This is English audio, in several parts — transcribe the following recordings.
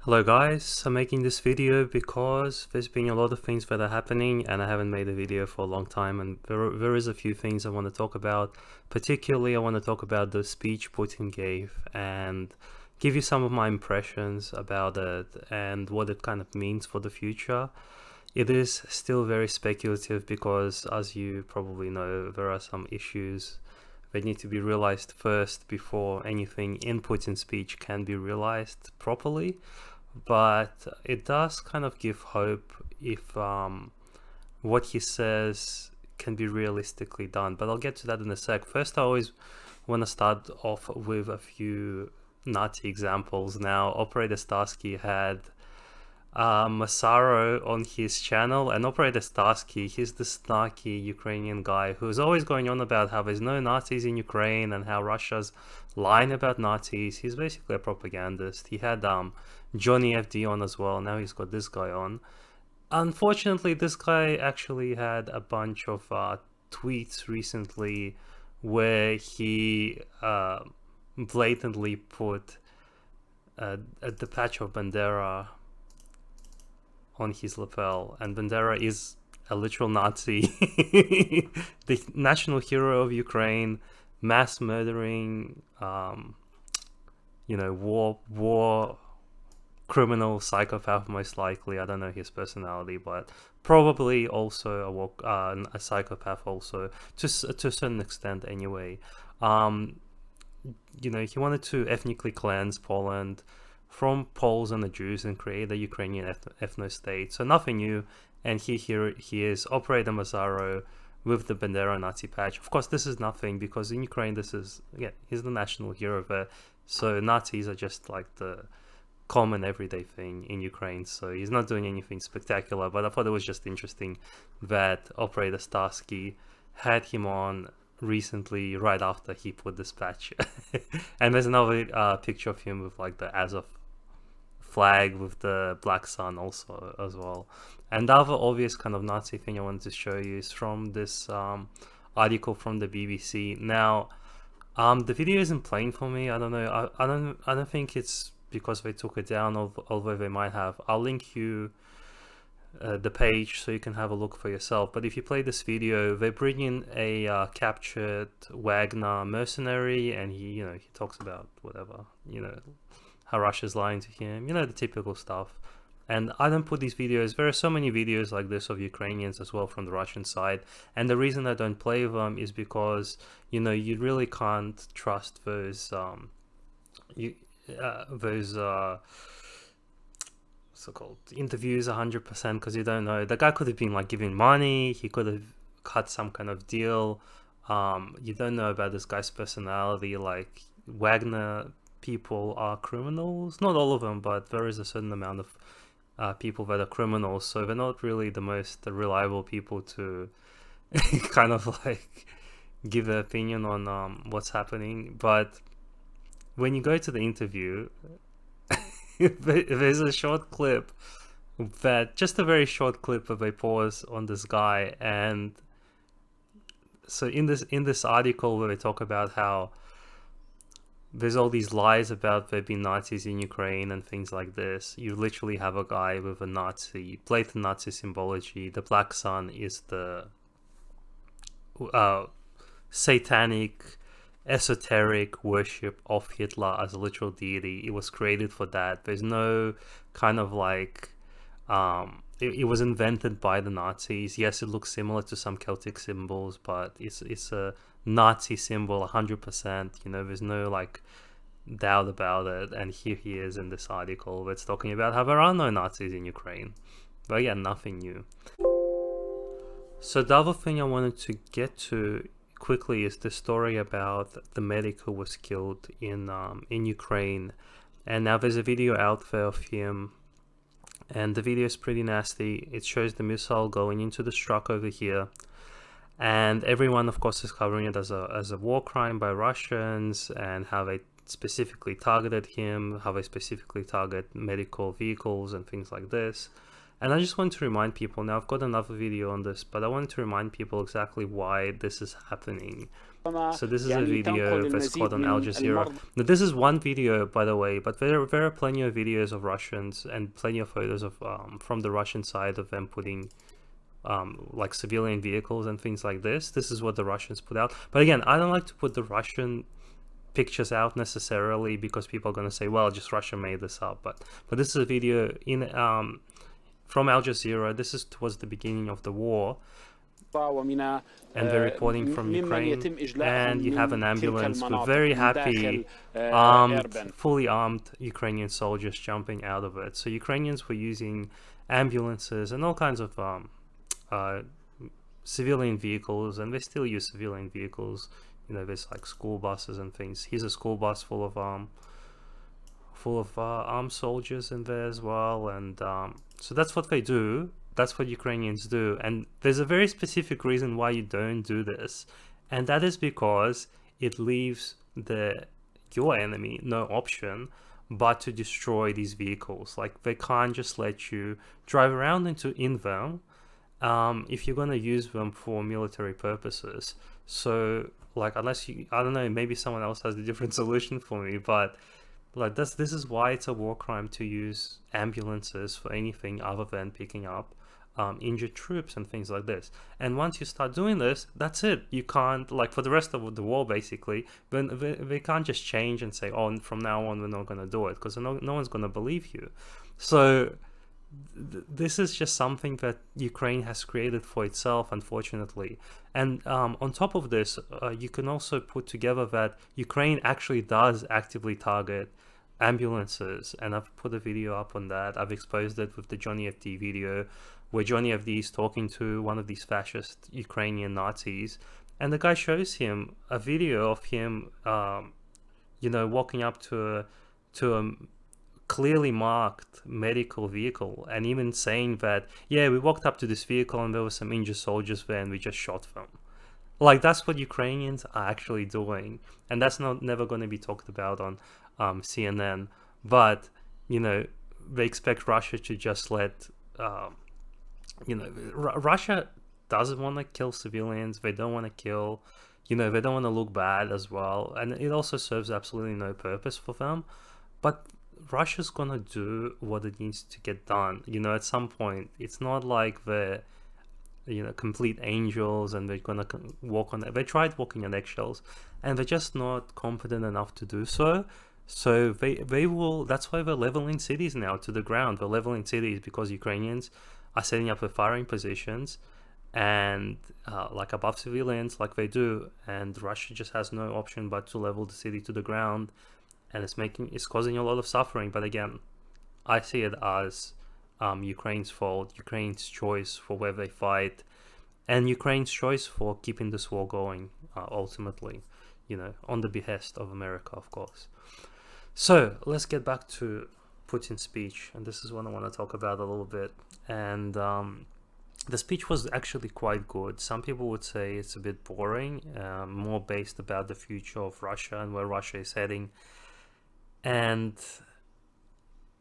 Hello guys, I'm making this video because there's been a lot of things that are happening and I haven't made a video for a long time, and there is a few things I want to talk about. Particularly I want to talk about the speech Putin gave and give you some of my impressions about it and what it kind of means for the future. It is still very speculative because, as you probably know, there are some issues that need to be realized first before anything in Putin's speech can be realized properly. But it does kind of give hope if what he says can be realistically done. But I'll get to that in a sec. First, I always want to start off with a few Nazi examples. Now, Operator Starsky had Masaro on his channel, and Operator Starsky, he's the snarky Ukrainian guy who's always going on about how there's no Nazis in Ukraine and how Russia's lying about Nazis. He's basically a propagandist. He had Johnny FD on as well. Now he's got this guy on. Unfortunately, this guy actually had a bunch of tweets recently where he blatantly put the patch of Bandera on his lapel, and Bandera is a literal Nazi, the national hero of Ukraine, mass murdering, war criminal, psychopath, most likely. I don't know his personality, but probably also a psychopath, also to a certain extent, anyway. He wanted to ethnically cleanse Poland from Poles and the Jews and create a Ukrainian ethno-state. So nothing new. And here he is, Operator Mazaro, with the Bandera Nazi patch. Of course, this is nothing because in Ukraine, he's the national hero there. So Nazis are just like the common everyday thing in Ukraine. So he's not doing anything spectacular. But I thought it was just interesting that Operator Starsky had him on recently, right after he put this patch. And there's another picture of him with like the Azov flag with the black sun also as well. And the other obvious kind of Nazi thing I wanted to show you is from this article from the BBC. Now, the video isn't playing for me. I don't know. I don't think it's because they took it down, although they might have. I'll link you the page so you can have a look for yourself. But if you play this video, they bring in a captured Wagner mercenary, and he talks about whatever, how Russia's lying to him, the typical stuff. And I don't put these videos, there are so many videos like this of Ukrainians as well from the Russian side, and the reason I don't play them is because you really can't trust those so-called interviews 100%, because you don't know. The guy could have been like giving money, he could have cut some kind of deal. You don't know about this guy's personality. Like, Wagner people are criminals, not all of them, but there is a certain amount of people that are criminals, so they're not really the most reliable people to kind of like give an opinion on what's happening. But when you go to the interview, there's a short clip just a very short clip of a pause on this guy. And so in this article where they talk about how there's all these lies about there being Nazis in Ukraine and things like this, you literally have a guy with a blatant Nazi symbology. The black sun is the satanic, esoteric worship of Hitler as a literal deity. It was created for that. There's no kind of like it was invented by the Nazis. Yes, it looks similar to some Celtic symbols, but it's a Nazi symbol 100%. There's no like doubt about it. And here he is in this article that's talking about how there are no Nazis in Ukraine. But yeah, nothing new. So the other thing I wanted to get to quickly is the story about the medic who was killed in Ukraine. And now there's a video out there of him, and the video is pretty nasty. It shows the missile going into the truck over here, and everyone of course is covering it as a war crime by Russians, and how they specifically targeted him, how they specifically target medical vehicles and things like this. And I just want to remind people, now I've got another video on this, but I want to remind people exactly why this is happening. So this is a video that's called on Al Jazeera. Now this is one video, by the way, but there are plenty of videos of Russians and plenty of photos of from the Russian side of them putting like civilian vehicles and things like this. This is what the Russians put out. But again, I don't like to put the Russian pictures out necessarily because people are going to say, well, just Russia made this up. But this is a video in from Al Jazeera. This is towards the beginning of the war. And they're reporting from Ukraine, and you have an ambulance with very happy, fully armed Ukrainian soldiers jumping out of it. So Ukrainians were using ambulances and all kinds of civilian vehicles, and they still use civilian vehicles. You know, there's like school buses and things. Here's a school bus full of armed soldiers in there as well, and so that's what they do. That's what Ukrainians do, and there's a very specific reason why you don't do this, and that is because it leaves your enemy no option but to destroy these vehicles. Like, they can't just let you drive around in them if you're going to use them for military purposes. So, like, unless you, I don't know, maybe someone else has a different solution for me, but like this is why it's a war crime to use ambulances for anything other than picking up injured troops and things like this. And once you start doing this, that's it. You can't, like, for the rest of the war basically, then they can't just change and say, oh, from now on we're not going to do it, because no one's going to believe you. So this is just something that Ukraine has created for itself, unfortunately. And on top of this, you can also put together that Ukraine actually does actively target ambulances, and I've put a video up on that. I've exposed it with the Johnny FD video, where Johnny FD is talking to one of these fascist Ukrainian Nazis, and the guy shows him a video of him, you know, walking up to a clearly marked medical vehicle, and even saying that, yeah, we walked up to this vehicle and there were some injured soldiers there and we just shot them. Like, that's what Ukrainians are actually doing, and that's never going to be talked about on CNN. But, you know, they expect Russia to just let, you know, Russia doesn't want to kill civilians. They don't want to kill, you know, they don't want to look bad as well. And it also serves absolutely no purpose for them. But Russia's gonna do what it needs to get done. You know, at some point, it's not like they're, you know, complete angels and they're gonna walk on. They tried walking on eggshells, and they're just not competent enough to do so. So they will. That's why they're leveling cities now to the ground. They're leveling cities because Ukrainians are setting up their firing positions and like above civilians, like they do, and Russia just has no option but to level the city to the ground. And it's causing a lot of suffering. But again, I see it as Ukraine's fault, Ukraine's choice for where they fight, and Ukraine's choice for keeping this war going, ultimately, you know, on the behest of America, of course. So let's get back to Putin's speech, and this is what I want to talk about a little bit. And the speech was actually quite good. Some people would say it's a bit boring, more based about the future of Russia and where Russia is heading. And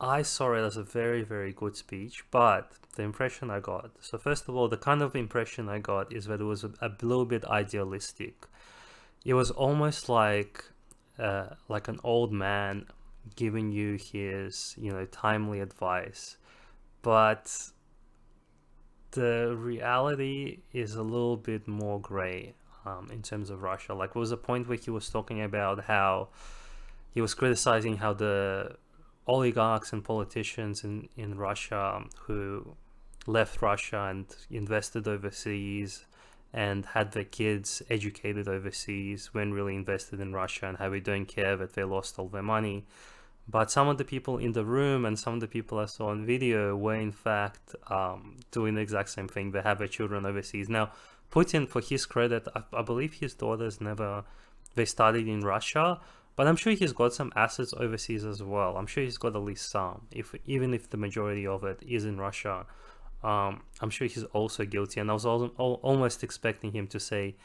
I saw it as a very, very good speech, but the impression I got, so first of all, the kind of impression I got is that it was a little bit idealistic. It was almost like an old man giving you his, you know, timely advice, but the reality is a little bit more gray in terms of Russia. Like, there was a point where he was talking about how he was criticizing how the oligarchs and politicians in Russia who left Russia and invested overseas and had their kids educated overseas when really invested in Russia, and how we don't care that they lost all their money. But some of the people in the room and some of the people I saw on video were in fact doing the exact same thing. They have their children overseas. Now, Putin, for his credit, I believe his daughters they studied in Russia, but I'm sure he's got some assets overseas as well. I'm sure he's got at least some, even if the majority of it is in Russia. I'm sure he's also guilty, and I was almost expecting him to say,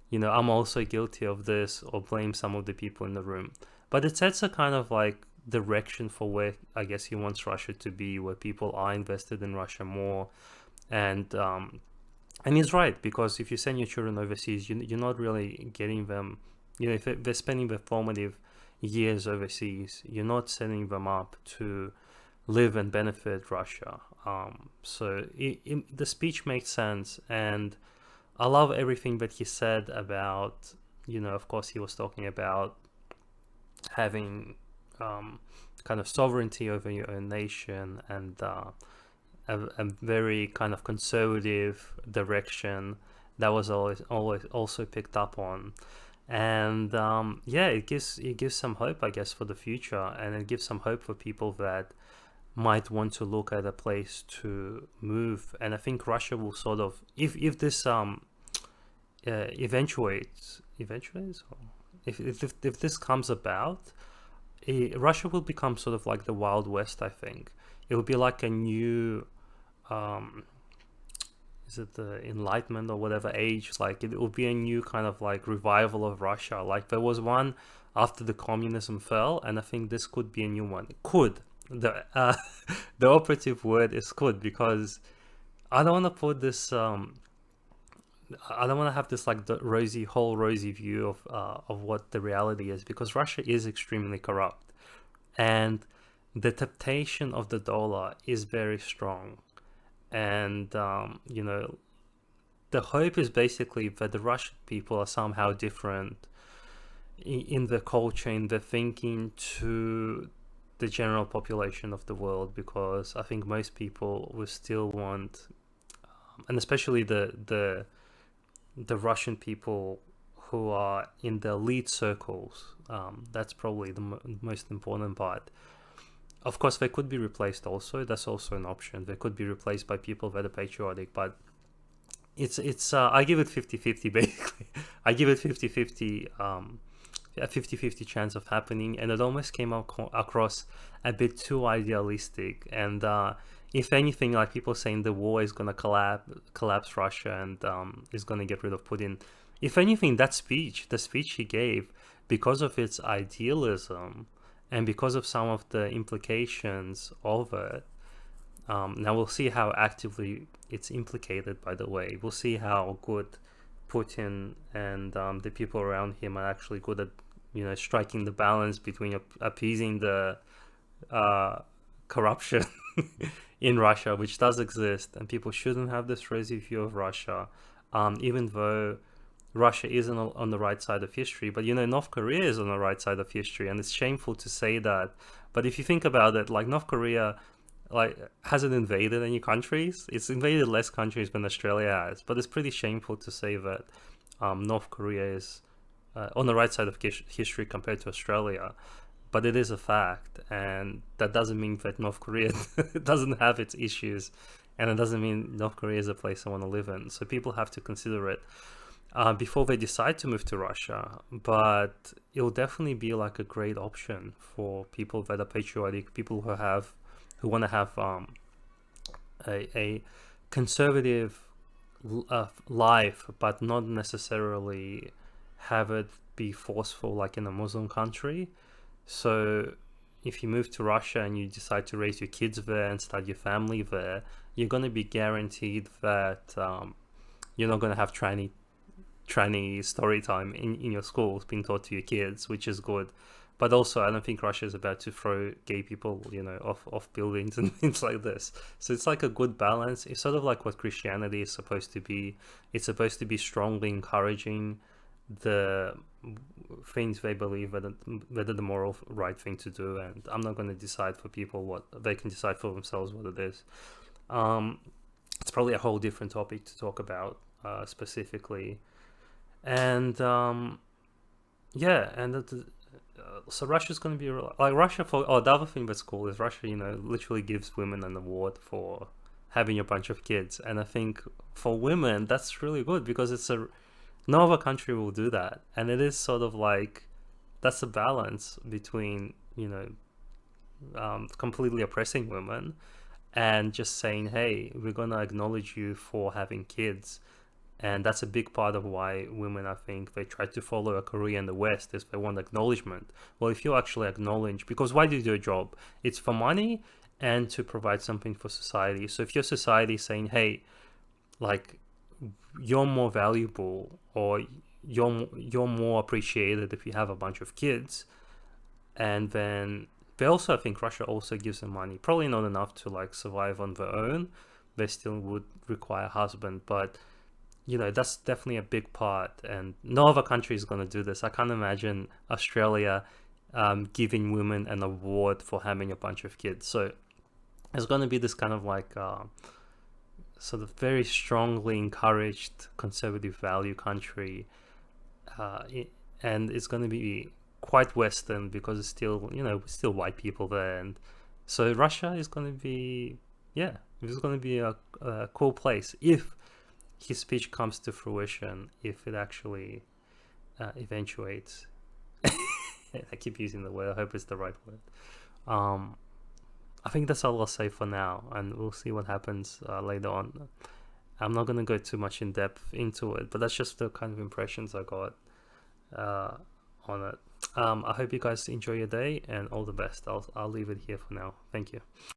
you know, I'm also guilty of this, or blame some of the people in the room. But it sets a kind of like direction for where I guess he wants Russia to be, where people are invested in Russia more. And he's right, because if you send your children overseas, you're not really getting them, if they're spending their formative years overseas, you're not setting them up to live and benefit Russia. So the speech makes sense, and I love everything that he said about, of course, he was talking about having kind of sovereignty over your own nation, and a very kind of conservative direction that was always also picked up on. And yeah, it gives some hope, I guess, for the future, and it gives some hope for people that might want to look at a place to move. And I think Russia will sort of, if this eventuates, or if this comes about, Russia will become sort of like the Wild West. I think it will be like a new, is it the Enlightenment or whatever age? Like it will be a new kind of like revival of Russia. Like there was one after the communism fell, and I think this could be a new one. It could. The operative word is could, because I don't want to put this. I don't want to have this like the rosy view of what the reality is, because Russia is extremely corrupt, and the temptation of the dollar is very strong. And the hope is basically that the Russian people are somehow different in their culture, in their thinking, to the general population of the world, because I think most people will still want, and especially the Russian people who are in the elite circles, that's probably the most important part. Of course, they could be replaced also. That's also an option. They could be replaced by people that are patriotic, but it's I give it 50-50 basically. I give it 50-50, a 50-50 chance of happening, and it almost came across a bit too idealistic. And if anything, like people saying the war is going to collapse Russia, and is going to get rid of Putin. If anything, the speech he gave, because of its idealism and because of some of the implications of it, now we'll see how actively it's implicated, by the way. We'll see how good Putin and the people around him are actually good at, striking the balance between appeasing the corruption in Russia, which does exist, and people shouldn't have this rosy view of Russia, even though Russia isn't on the right side of history. But North Korea is on the right side of history, and it's shameful to say that. But if you think about it, like North Korea, like hasn't invaded any countries. It's invaded less countries than Australia has. But it's pretty shameful to say that North Korea is on the right side of history compared to Australia. But it is a fact, and that doesn't mean that North Korea doesn't have its issues, and it doesn't mean North Korea is a place I want to live in. So people have to consider it before they decide to move to Russia. But it will definitely be like a great option for people that are patriotic, people who want to have a conservative life, but not necessarily have it be forceful like in a Muslim country. So if you move to Russia and you decide to raise your kids there and start your family there, you're going to be guaranteed that you're not going to have tranny story time in your schools being taught to your kids, which is good. But also, I don't think Russia is about to throw gay people, off buildings and things like this. So it's like a good balance. It's sort of like what Christianity is supposed to be. It's supposed to be strongly encouraging the things they believe that are the moral right thing to do. And I'm not going to decide for people what they can decide for themselves what it is. It's probably a whole different topic to talk about specifically. And so Russia's going to be like Russia for. Oh, the other thing that's cool is Russia, literally gives women an award for having a bunch of kids, and I think for women that's really good, because no other country will do that, and it is sort of like that's a balance between completely oppressing women and just saying, hey, we're going to acknowledge you for having kids, And that's a big part of why women, I think, they try to follow a career in the West, is they want acknowledgement. Well, if you actually acknowledge, because why do you do a job? It's for money and to provide something for society. So if your society is saying, hey, like, you're more valuable, or you're more appreciated if you have a bunch of kids, and then they also, I think Russia also gives them money, probably not enough to like survive on their own. They still would require a husband, but that's definitely a big part, and no other country is going to do this. I can't imagine Australia giving women an award for having a bunch of kids. So it's going to be this kind of like sort of very strongly encouraged conservative value country, uh, and it's going to be quite Western because it's still still white people there, and so Russia is going to be, yeah, it's going to be a cool place if his speech comes to fruition, if it actually eventuates. I keep using the word. I hope it's the right word. Um, I think that's all I'll say for now, and we'll see what happens later on. I'm not gonna go too much in depth into it, but that's just the kind of impressions I got uh, on it. I hope you guys enjoy your day and all the best. I'll leave it here for now. Thank you.